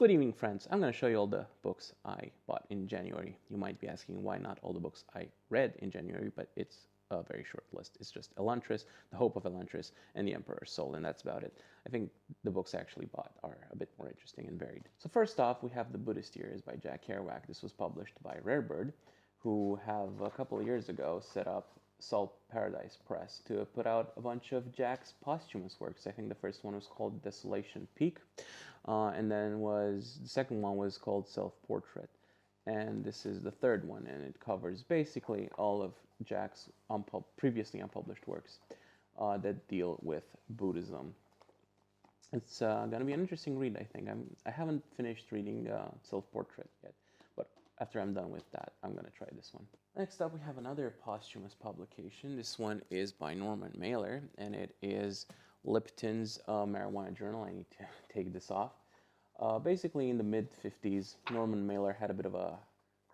Good evening, friends. I'm going to show you all the books I bought in January. You might be asking why not all the books I read in January, but it's a very short list. It's just Elantris, The Hope of Elantris, and The Emperor's Soul, and that's about it. I think the books I actually bought are a bit more interesting and varied. So first off, we have The Buddhist Years by Jack Kerouac. This was published by Rarebird, who have a couple of years ago set up Salt Paradise Press to put out a bunch of Jack's posthumous works. I think the first one was called Desolation Peak, and then was the second one was called Self Portrait, and this is the third one, and it covers basically all of Jack's previously unpublished works that deal with Buddhism. It's going to be an interesting read, I think. I haven't finished reading Self Portrait yet, but after I'm done with that, I'm going to try this one. Next up, we have another posthumous publication. This one is by Norman Mailer, and it is Lipton's Marijuana Journal. I need to take this off. Basically, in the mid-50s, Norman Mailer had a bit of a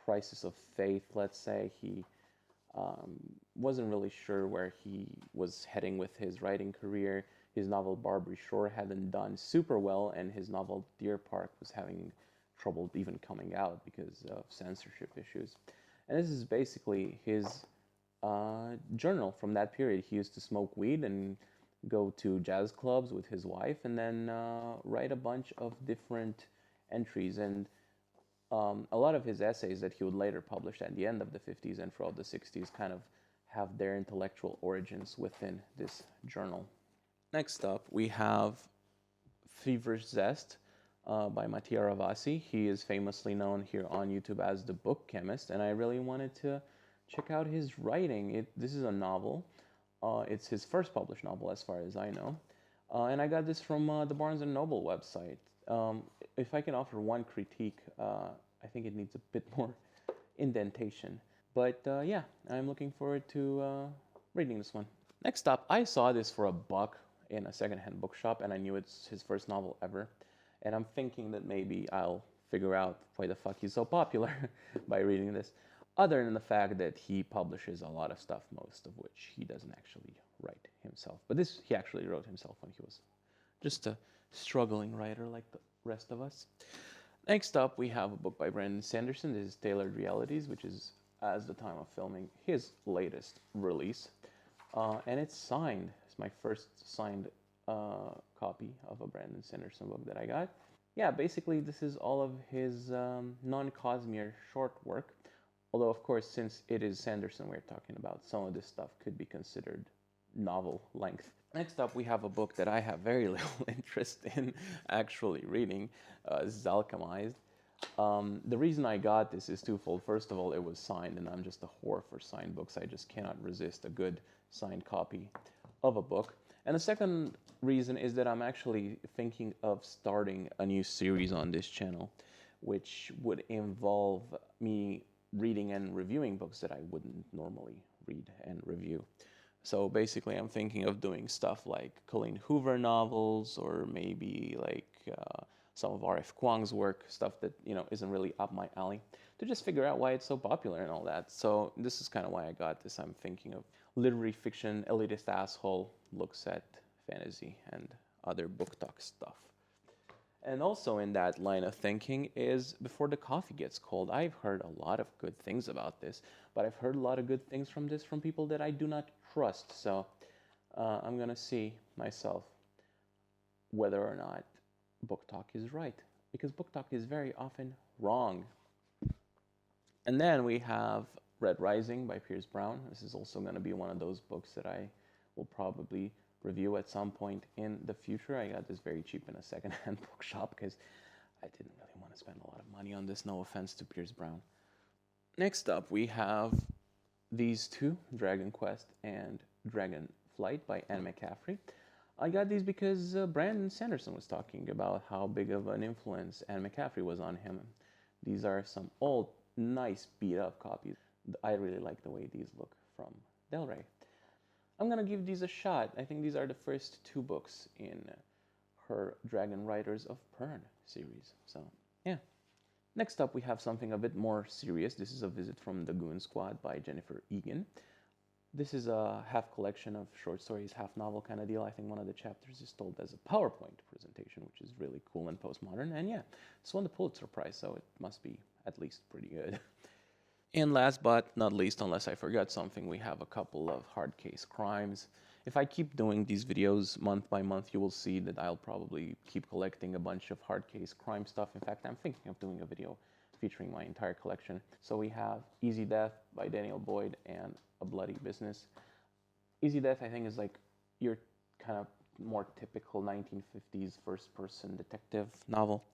crisis of faith, let's say. He wasn't really sure where he was heading with his writing career. His novel Barbary Shore hadn't done super well, and his novel Deer Park was having trouble even coming out because of censorship issues. And this is basically his journal from that period. He used to smoke weed and go to jazz clubs with his wife, and then write a bunch of different entries. And a lot of his essays that he would later publish at the end of the 50s and throughout the 60s kind of have their intellectual origins within this journal. Next up, we have Feverish Zest by Mattia Ravasi. He is famously known here on YouTube as the Book Chemist, and I really wanted to check out his writing. This is a novel. It's his first published novel, as far as I know. And I got this from the Barnes & Noble website. If I can offer one critique, I think it needs a bit more indentation. But yeah, I'm looking forward to reading this one. Next up, I saw this for $1 in a secondhand bookshop, and I knew it's his first novel ever. And I'm thinking that maybe I'll figure out why the fuck he's so popular by reading this. Other than the fact that he publishes a lot of stuff, most of which he doesn't actually write himself. But this he actually wrote himself when he was just a struggling writer like the rest of us. Next up, we have a book by Brandon Sanderson. This is Tailored Realities, which is, as the time of filming, his latest release. And it's signed. It's my first signed copy of a Brandon Sanderson book that I got. Yeah, basically this is all of his non-Cosmere short work. Although, of course, since it is Sanderson we're talking about, some of this stuff could be considered novel length. Next up, we have a book that I have very little interest in actually reading. This is Alchemized. The reason I got this is twofold. First of all, it was signed, and I'm just a whore for signed books. I just cannot resist a good signed copy of a book. And the second reason is that I'm actually thinking of starting a new series on this channel, which would involve me reading and reviewing books that I wouldn't normally read and review. So basically, I'm thinking of doing stuff like Colleen Hoover novels, or maybe like some of R.F. Kuang's work, stuff that isn't really up my alley, to just figure out why it's so popular and all that. So this is kind of why I got this. I'm thinking of literary fiction, elitist asshole looks at fantasy and other book talk stuff. And also in that line of thinking is Before the Coffee Gets Cold. I've heard a lot of good things about this, but I've heard a lot of good things from this from people that I do not trust. So I'm going to see myself whether or not Book Talk is right, because Book Talk is very often wrong. And then we have Red Rising by Pierce Brown. This is also going to be one of those books that I will probably review at some point in the future. I got this very cheap in a secondhand bookshop because I didn't really want to spend a lot of money on this. No offense to Pierce Brown. Next up, we have these two, Dragon Quest and Dragon Flight by Anne McCaffrey. I got these because Brandon Sanderson was talking about how big of an influence Anne McCaffrey was on him. These are some old, nice, beat-up copies. I really like the way these look from Del Rey. I'm going to give these a shot. I think these are the first two books in her Dragon Riders of Pern series. So, yeah. Next up, we have something a bit more serious. This is A Visit from the Goon Squad by Jennifer Egan. This is a half collection of short stories, half novel kind of deal. I think one of the chapters is told as a PowerPoint presentation, which is really cool and postmodern. And yeah, it's won the Pulitzer Prize, so it must be at least pretty good. And last but not least, unless I forgot something, we have a couple of hard case crimes. If I keep doing these videos month by month, you will see that I'll probably keep collecting a bunch of hard case crime stuff. In fact, I'm thinking of doing a video featuring my entire collection. So we have Easy Death by Daniel Boyd and A Bloody Business. Easy Death, I think, is like your kind of more typical 1950s first-person detective novel.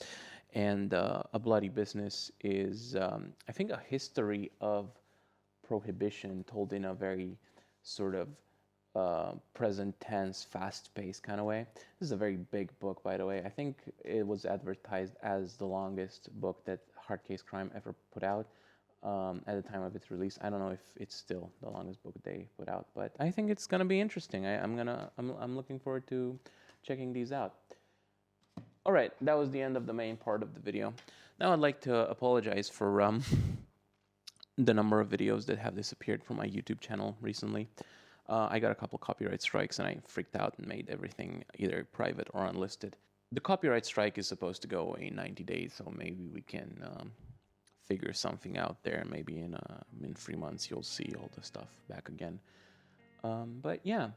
And A Bloody Business is, I think, a history of prohibition told in a very sort of present tense, fast-paced kind of way. This is a very big book, by the way. I think it was advertised as the longest book that Hard Case Crime ever put out at the time of its release. I don't know if it's still the longest book they put out, but I think it's gonna be interesting. I'm looking forward to checking these out. All right, that was the end of the main part of the video. Now I'd like to apologize for the number of videos that have disappeared from my YouTube channel recently. I got a couple copyright strikes and I freaked out and made everything either private or unlisted. The copyright strike is supposed to go away in 90 days, so maybe we can figure something out there. Maybe in 3 months you'll see all the stuff back again. But yeah,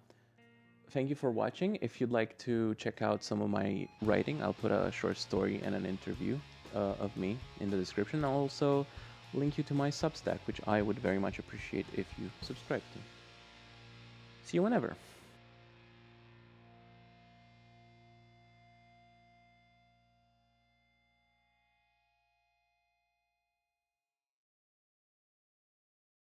thank you for watching. If you'd like to check out some of my writing, I'll put a short story and an interview of me in the description. I'll also link you to my Substack, which I would very much appreciate if you subscribe to. See you whenever.